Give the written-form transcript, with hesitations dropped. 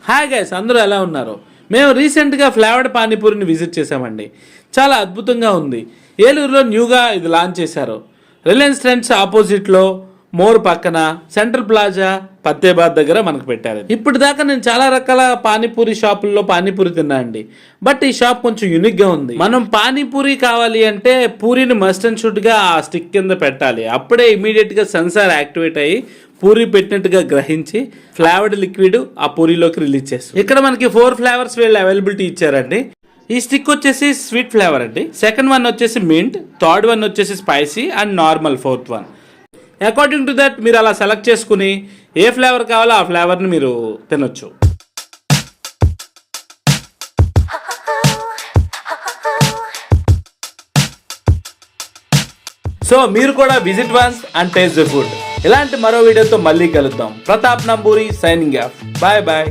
Hi guys, అందరూ ఎలా ఉన్నారు? మేము రీసెంట్గా ఫ్లేవర్డ్ పానీపూరిని విజిట్ చేసామండి. చాలా అద్భుతంగా ఉంది. ఏలూరులో న్యూగా ఇది లాంచ్ చేశారు. రిలయన్స్ ట్రెండ్స్ ఆపోజిట్లో, మోర్ పక్కన, సెంట్రల్ ప్లాజా, పత్తేబాద్ దగ్గర మనకు పెట్టారు. ఇప్పుడు దాకా నేను చాలా రకాల పానీపూరి షాపుల్లో పానీపూరి తిన్నా అండి. బట్ ఈ షాప్ కొంచెం యూనిక్గా ఉంది. మనం పానీపూరి కావాలి అంటే పూరిని మస్ట్ అండ్ షుడ్గా ఆ స్టిక్ కింద పెట్టాలి. అప్పుడే ఇమీడియట్గా సెన్సార్ యాక్టివేట్ అయ్యి పూరి పెట్టినట్టుగా గ్రహించి ఫ్లేవర్డ్ లిక్విడ్ ఆ పూరిలోకి రిలీజ్ చేస్తుంది. ఇక్కడ మనకి 4 ఫ్లేవర్స్ వీళ్ళు అవైలబిలిటీ ఇచ్చారండి. ఈ స్టిక్ వచ్చేసి స్వీట్ ఫ్లేవర్ అండి, సెకండ్ వన్ వచ్చేసి మింట్, థర్డ్ వన్ వచ్చేసి spicy and normal fourth one. According to that మీరు అలా సెలెక్ట్ చేసుకుని ఏ ఫ్లేవర్ కావాలో ఆ ఫ్లేవర్ని మీరు తినొచ్చు. సో మీరు కూడా visit once and taste the food. ఇలాంటి మరో వీడియోతో మళ్ళీ కలుద్దాం. Pratap Namburi signing off. Bye bye.